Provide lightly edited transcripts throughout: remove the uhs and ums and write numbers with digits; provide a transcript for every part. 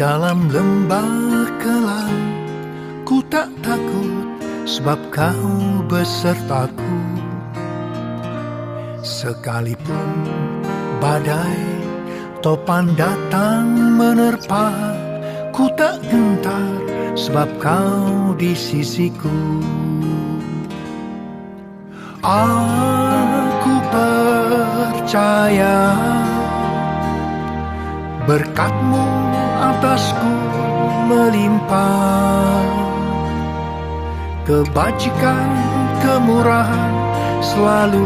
Dalam lembah kelam, ku tak takut, sebab kau besertaku. Sekalipun badai topan datang menerpa, ku tak gentar, sebab kau di sisiku. Aku percaya berkat-Mu atasku melimpah, kebajikan, kemurahan selalu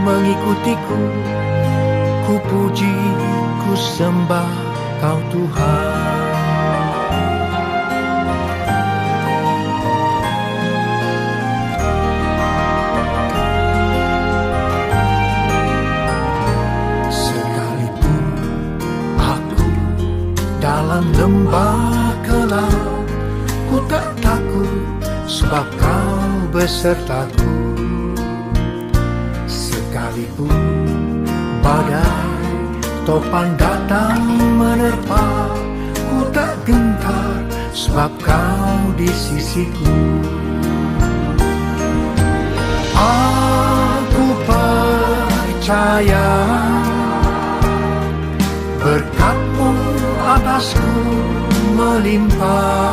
mengikutiku. Ku puji, ku sembah Kau Tuhan. Sekalipun aku dalam lembah kelam, ku tak takut, sebab Kau besertaku. Sekalipun badai topan datang menerpa, ku tak gentar, sebab Kau di sisiku. Aku percaya berkat-Mu atasku melimpah,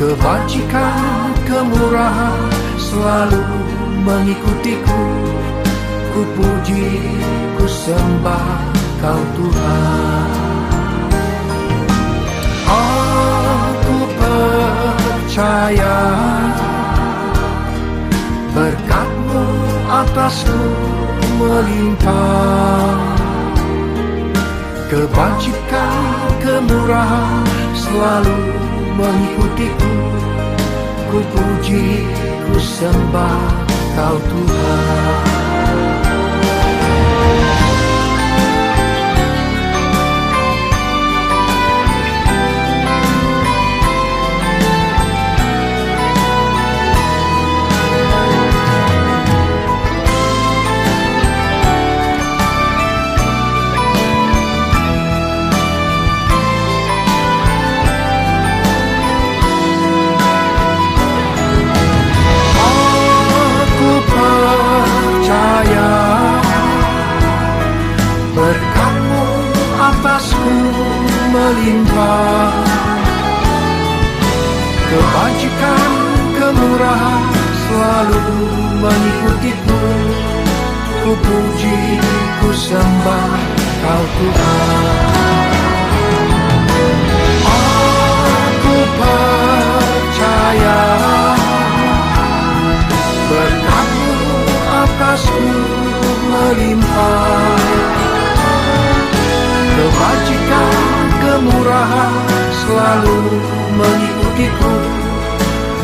kebajikan, kemurahan selalu mengikutiku. Ku puji, ku sembah Kau Tuhan. Aku percaya berkat-Mu atasku melimpah, kebajikan, kemurahan selalu mengikutiku. Ku puji, ku sembah Kau Tuhan. Berkat-Mu atasku melimpah, kebajikan, kemurahan selalu mengikutiku. Ku puji, ku sembah Kau Tuhan. Aku percaya berkat-Mu atasku melimpah, kebajikan, kemurahan selalu mengikutiku.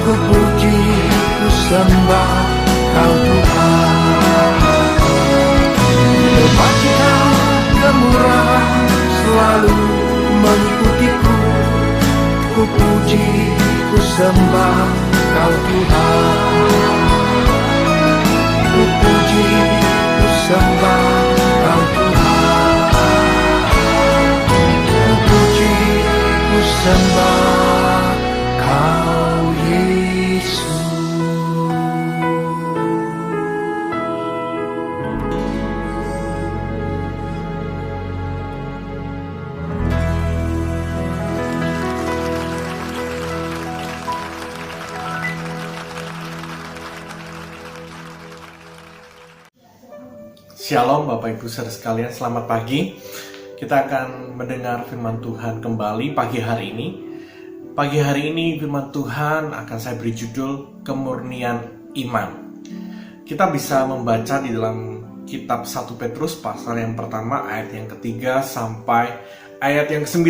Ku puji, ku sembah Kau Tuhan. Kebajikan, kemurahan selalu mengikutiku. Ku puji, ku sembah Kau Tuhan. Ku puji, ku sembah Kau Tuhan. Ku sembah Kau Yesus. Shalom Bapak Ibu Saudara sekalian, selamat pagi. Kita akan mendengar firman Tuhan kembali pagi hari ini. Pagi hari ini firman Tuhan akan saya beri judul Kemurnian Iman. Kita bisa membaca di dalam kitab 1 Petrus pasal yang pertama ayat yang ketiga sampai ayat yang ke-9.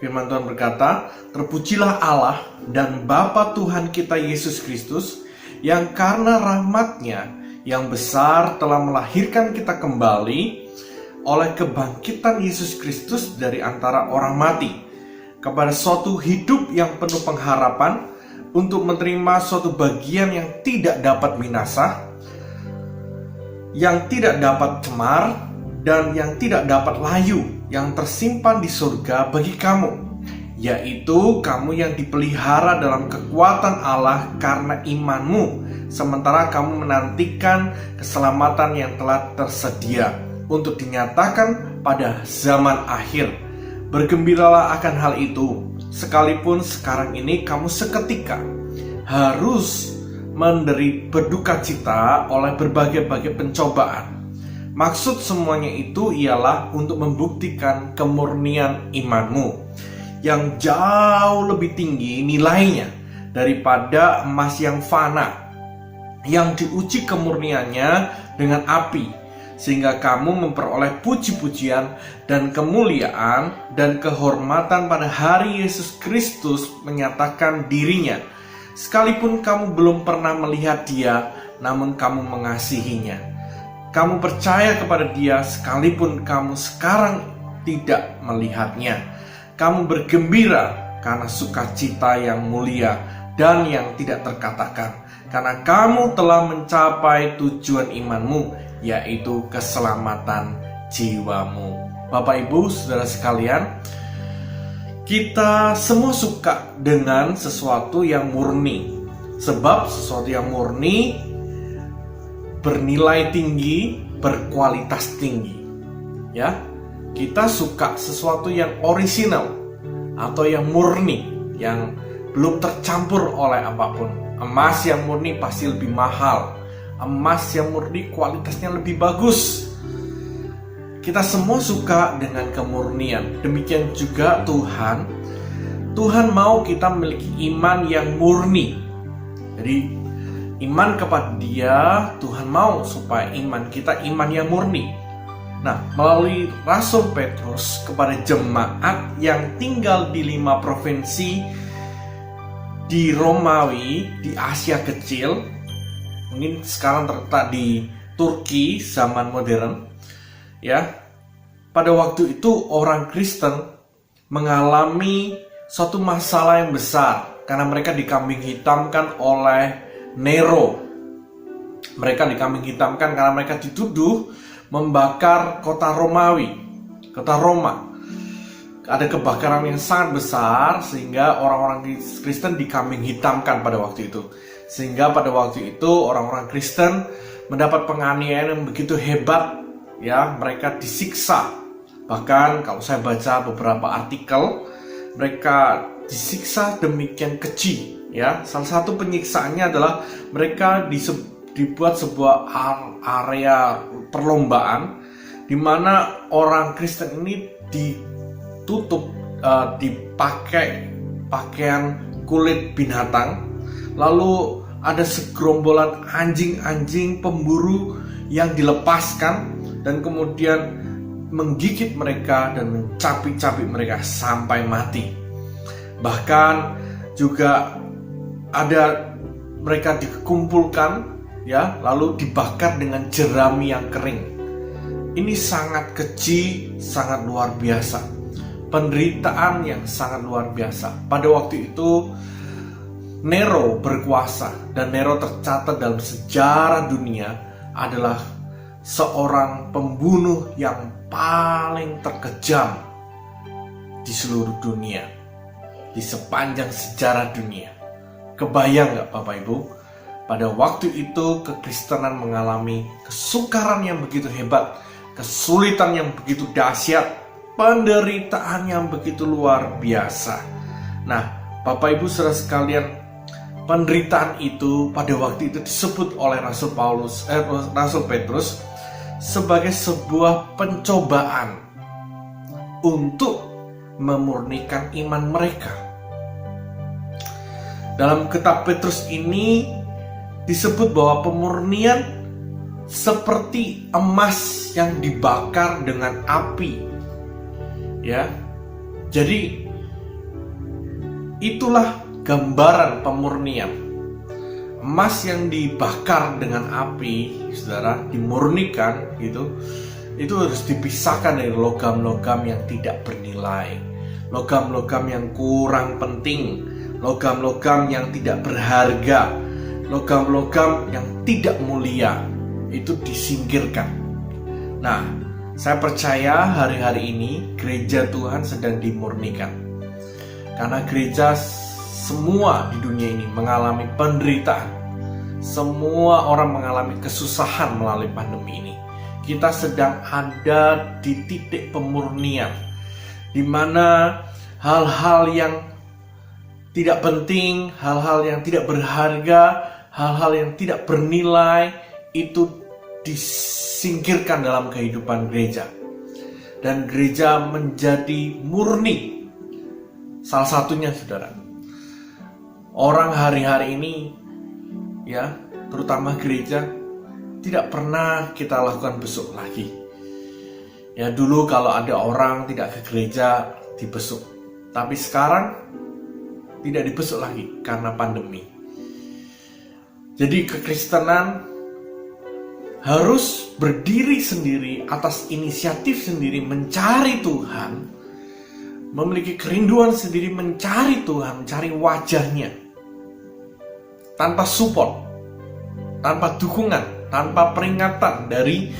Firman Tuhan berkata, "Terpujilah Allah dan Bapa Tuhan kita Yesus Kristus, yang karena rahmat-Nya yang besar telah melahirkan kita kembali oleh kebangkitan Yesus Kristus dari antara orang mati, kepada suatu hidup yang penuh pengharapan, untuk menerima suatu bagian yang tidak dapat binasa, yang tidak dapat cemar, dan yang tidak dapat layu, yang tersimpan di surga bagi kamu, yaitu kamu yang dipelihara dalam kekuatan Allah karena imanmu, sementara kamu menantikan keselamatan yang telah tersedia untuk dinyatakan pada zaman akhir. Bergembiralah akan hal itu, sekalipun sekarang ini kamu seketika harus berduka cita oleh berbagai-bagai pencobaan. Maksud semuanya itu ialah untuk membuktikan kemurnian imanmu yang jauh lebih tinggi nilainya daripada emas yang fana, yang diuji kemurniannya dengan api, sehingga kamu memperoleh puji-pujian dan kemuliaan dan kehormatan pada hari Yesus Kristus menyatakan dirinya. Sekalipun kamu belum pernah melihat Dia, namun kamu mengasihinya. Kamu percaya kepada Dia sekalipun kamu sekarang tidak melihatnya. Kamu bergembira karena sukacita yang mulia dan yang tidak terkatakan, karena kamu telah mencapai tujuan imanmu, yaitu keselamatan jiwamu. Bapak, Ibu, saudara sekalian, kita semua suka dengan sesuatu yang murni. Sebab sesuatu yang murni bernilai tinggi, berkualitas tinggi. Ya, kita suka sesuatu yang orisinal atau yang murni, yang belum tercampur oleh apapun. Emas yang murni pasti lebih mahal. Emas yang murni kualitasnya lebih bagus. Kita semua suka dengan kemurnian. Demikian juga Tuhan. Tuhan mau kita memiliki iman yang murni. Jadi iman kepada Dia, Tuhan mau supaya iman kita iman yang murni. Nah, melalui Rasul Petrus kepada jemaat yang tinggal di 5 provinsi di Romawi, di Asia Kecil, mungkin sekarang terletak di Turki zaman modern, ya. Pada waktu itu orang Kristen mengalami suatu masalah yang besar karena mereka dikambing hitamkan oleh Nero. Mereka dikambing hitamkan karena mereka dituduh membakar kota Romawi, kota Roma. Ada kebakaran yang sangat besar sehingga orang-orang Kristen dikambing hitamkan pada waktu itu. Sehingga pada waktu itu orang-orang Kristen mendapat penganiayaan yang begitu hebat, ya, mereka disiksa. Bahkan kalau saya baca beberapa artikel, mereka disiksa demikian keji. Ya, salah satu penyiksaannya adalah mereka dibuat sebuah area perlombaan di mana orang Kristen ini ditutup, dipakai pakaian kulit binatang, lalu ada segerombolan anjing-anjing pemburu yang dilepaskan dan kemudian menggigit mereka dan mencapik-capik mereka sampai mati. Bahkan juga ada mereka dikumpulkan, ya, lalu dibakar dengan jerami yang kering. Ini sangat keji, sangat luar biasa. Penderitaan yang sangat luar biasa. Pada waktu itu Nero berkuasa, dan Nero tercatat dalam sejarah dunia adalah seorang pembunuh yang paling terkejam di seluruh dunia, di sepanjang sejarah dunia. Kebayang gak Bapak Ibu? Pada waktu itu kekristenan mengalami kesukaran yang begitu hebat, kesulitan yang begitu dahsyat, penderitaan yang begitu luar biasa. Nah, Bapak Ibu saudara sekalian, penderitaan itu pada waktu itu disebut oleh Rasul Petrus sebagai sebuah pencobaan untuk memurnikan iman mereka. Dalam kitab Petrus ini disebut bahwa pemurnian seperti emas yang dibakar dengan api. Ya. Jadi itulah gambaran pemurnian. Emas yang dibakar dengan api, saudara, dimurnikan gitu, itu harus dipisahkan dari logam-logam yang tidak bernilai, logam-logam yang kurang penting, logam-logam yang tidak berharga, logam-logam yang tidak mulia, itu disingkirkan. Nah, Saya percaya hari-hari ini gereja Tuhan sedang dimurnikan. Karena gereja semua di dunia ini mengalami penderitaan. Semua orang mengalami kesusahan melalui pandemi ini. Kita sedang ada di titik pemurnian, di mana hal-hal yang tidak penting, hal-hal yang tidak berharga, hal-hal yang tidak bernilai itu disingkirkan dalam kehidupan gereja. Dan gereja menjadi murni. Salah satunya, saudara, orang hari-hari ini, ya, terutama gereja, tidak pernah kita lakukan besuk lagi. Ya, dulu kalau ada orang tidak ke gereja dibesuk, tapi sekarang tidak dibesuk lagi karena pandemi. Jadi kekristenan harus berdiri sendiri atas inisiatif sendiri mencari Tuhan, memiliki kerinduan sendiri mencari Tuhan, mencari wajahnya, tanpa support, tanpa dukungan, tanpa peringatan dari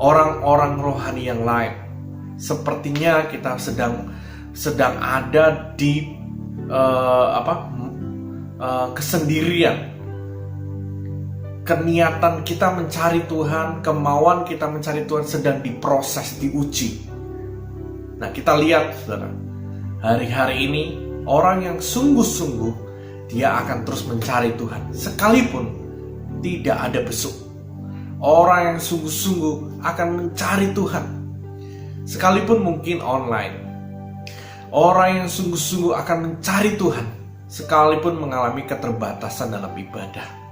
orang-orang rohani yang lain. Sepertinya kita sedang ada di kesendirian. Keniatan kita mencari Tuhan, kemauan kita mencari Tuhan sedang diproses, diuji. Nah, kita lihat, saudara, hari-hari ini orang yang sungguh-sungguh dia akan terus mencari Tuhan, sekalipun tidak ada besuk. Orang yang sungguh-sungguh akan mencari Tuhan, sekalipun mungkin online. Orang yang sungguh-sungguh akan mencari Tuhan, sekalipun mengalami keterbatasan dalam ibadah.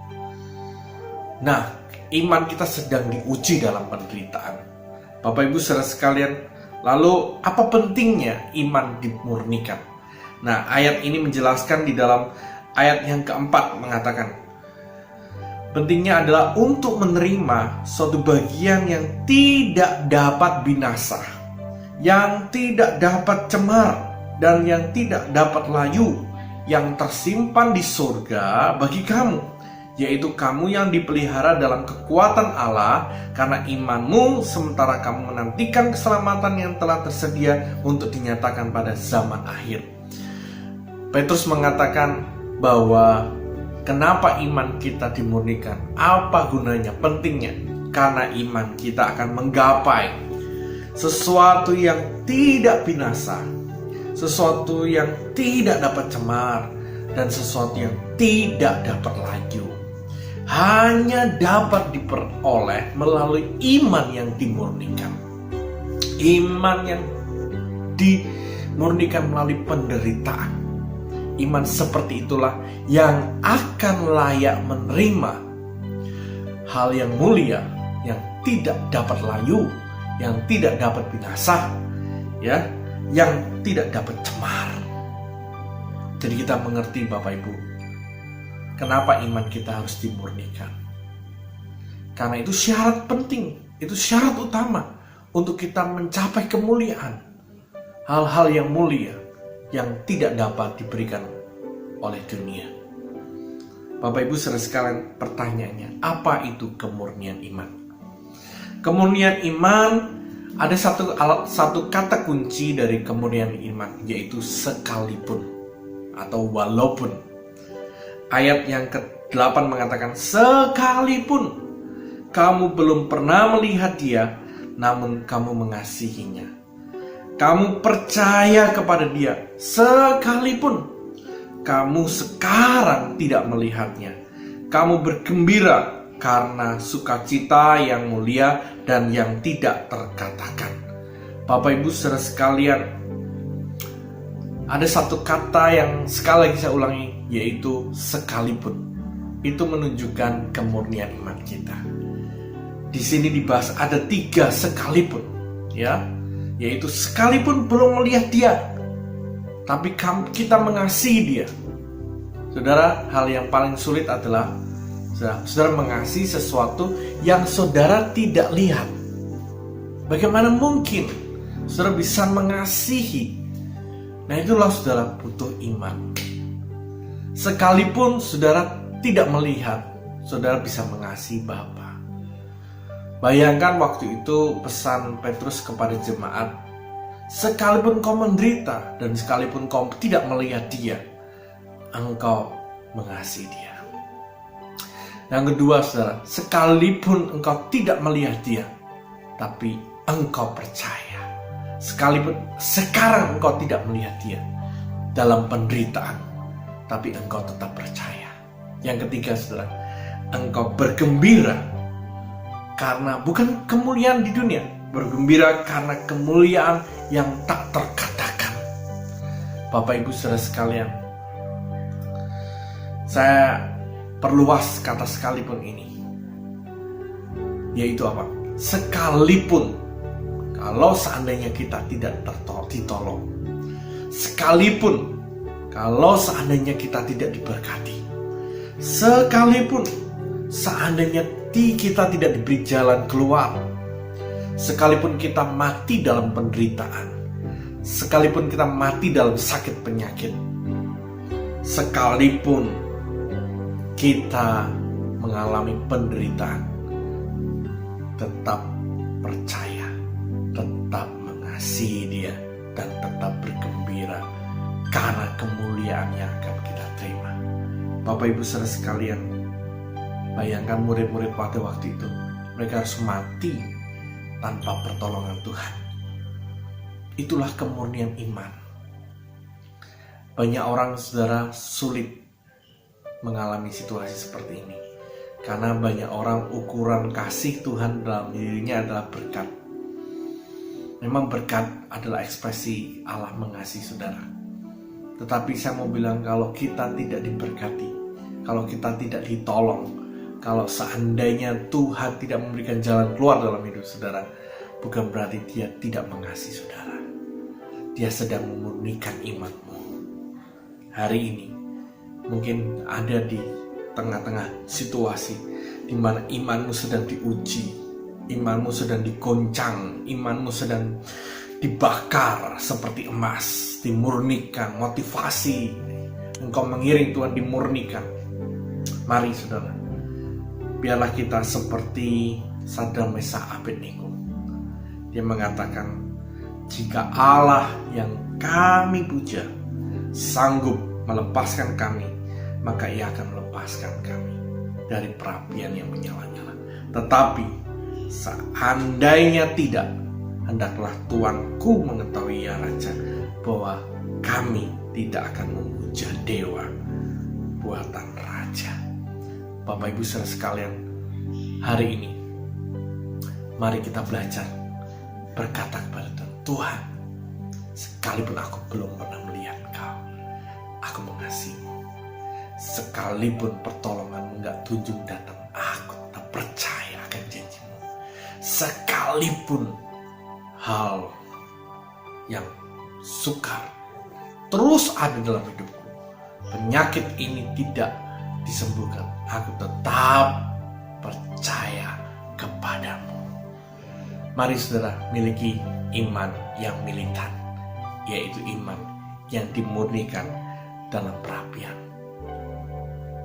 Nah, iman kita sedang diuji dalam penderitaan. Bapak Ibu saudara sekalian, lalu apa pentingnya iman dimurnikan? Nah, ayat ini menjelaskan di dalam ayat yang keempat mengatakan, pentingnya adalah untuk menerima suatu bagian yang tidak dapat binasa, yang tidak dapat cemar, dan yang tidak dapat layu, yang tersimpan di surga bagi kamu, yaitu kamu yang dipelihara dalam kekuatan Allah karena imanmu, sementara kamu menantikan keselamatan yang telah tersedia untuk dinyatakan pada zaman akhir. Petrus mengatakan bahwa kenapa iman kita dimurnikan? Apa gunanya? Pentingnya karena iman kita akan menggapai sesuatu yang tidak binasa, sesuatu yang tidak dapat cemar, dan sesuatu yang tidak dapat layu. Hanya dapat diperoleh melalui iman yang dimurnikan. Iman yang dimurnikan melalui penderitaan. Iman seperti itulah yang akan layak menerima hal yang mulia, yang tidak dapat layu, yang tidak dapat binasa, ya, yang tidak dapat cemar. Jadi kita mengerti, Bapak Ibu, kenapa iman kita harus dimurnikan. Karena itu syarat penting, itu syarat utama untuk kita mencapai kemuliaan. Hal-hal yang mulia yang tidak dapat diberikan oleh dunia. Bapak Ibu saudara sekalian, pertanyaannya, apa itu kemurnian iman? Kemurnian iman, ada satu kata kunci dari kemurnian iman, yaitu sekalipun atau walaupun. Ayat yang ke-8 mengatakan, sekalipun kamu belum pernah melihat dia, namun kamu mengasihinya. Kamu percaya kepada dia, sekalipun kamu sekarang tidak melihatnya. Kamu bergembira karena sukacita yang mulia dan yang tidak terkatakan. Bapak Ibu saudara sekalian, ada satu kata yang sekali lagi saya ulangi, yaitu sekalipun. Itu menunjukkan kemurnian iman kita. Di sini dibahas ada 3 sekalipun, ya, yaitu sekalipun belum melihat dia, tapi kita mengasihi dia. Saudara, hal yang paling sulit adalah saudara mengasihi sesuatu yang saudara tidak lihat. Bagaimana mungkin saudara bisa mengasihi? Nah, itulah saudara butuh iman. Sekalipun saudara tidak melihat, saudara bisa mengasihi Bapa. Bayangkan waktu itu pesan Petrus kepada jemaat, sekalipun kau menderita dan sekalipun kau tidak melihat dia, engkau mengasihi dia. Yang kedua, saudara, sekalipun engkau tidak melihat dia, tapi engkau percaya. Sekalipun sekarang engkau tidak melihat dia dalam penderitaan, tapi engkau tetap percaya. Yang ketiga, saudara, engkau bergembira karena bukan kemuliaan di dunia, bergembira karena kemuliaan yang tak terkatakan. Bapak Ibu saudara sekalian, saya perluas kata sekalipun ini, yaitu apa? Sekalipun, kalau seandainya kita tidak ditolong, sekalipun kalau seandainya kita tidak diberkati, sekalipun seandainya kita tidak diberi jalan keluar, sekalipun kita mati dalam penderitaan, sekalipun kita mati dalam sakit penyakit, sekalipun kita mengalami penderitaan, tetap percaya, tetap mengasihi dia, dan tetap bergembira karena kemuliaan yang akan kita terima. Bapak Ibu saudara sekalian, bayangkan murid-murid pada waktu itu, mereka harus mati tanpa pertolongan Tuhan. Itulah kemurnian iman. Banyak orang, saudara, sulit mengalami situasi seperti ini karena banyak orang ukuran kasih Tuhan dalam dirinya adalah berkat. Memang berkat adalah ekspresi Allah mengasihi saudara. Tetapi saya mau bilang, kalau kita tidak diberkati, kalau kita tidak ditolong, kalau seandainya Tuhan tidak memberikan jalan keluar dalam hidup saudara, bukan berarti dia tidak mengasihi saudara. Dia sedang memurnikan imanmu. Hari ini mungkin ada di tengah-tengah situasi di mana imanmu sedang diuji, imanmu sedang digoncang, imanmu sedang dibakar seperti emas, dimurnikan, motivasi engkau mengiring Tuhan dimurnikan. Mari saudara, biarlah kita seperti Sadrak, Mesak, Abednego. Dia mengatakan, jika Allah yang kami puja sanggup melepaskan kami, maka ia akan melepaskan kami dari perapian yang menyala-nyala. Tetapi seandainya tidak, hendaklah tuanku mengetahui, ya Raja, bahwa kami tidak akan memuja dewa buatan raja. Bapak Ibu saudara sekalian, hari ini mari kita belajar berkata kepada Tuhan, Tuhan, sekalipun aku belum pernah melihat Kau, aku mengasihimu. Sekalipun pertolonganmu gak kunjung datang, aku tetap percaya akan janjimu. Sekalipun hal yang sukar terus ada dalam hidupku, penyakit ini tidak disembuhkan, aku tetap percaya kepadamu. Mari saudara miliki iman yang militan, yaitu iman yang dimurnikan dalam perapian.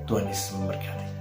Tuhan Yesus memberkati.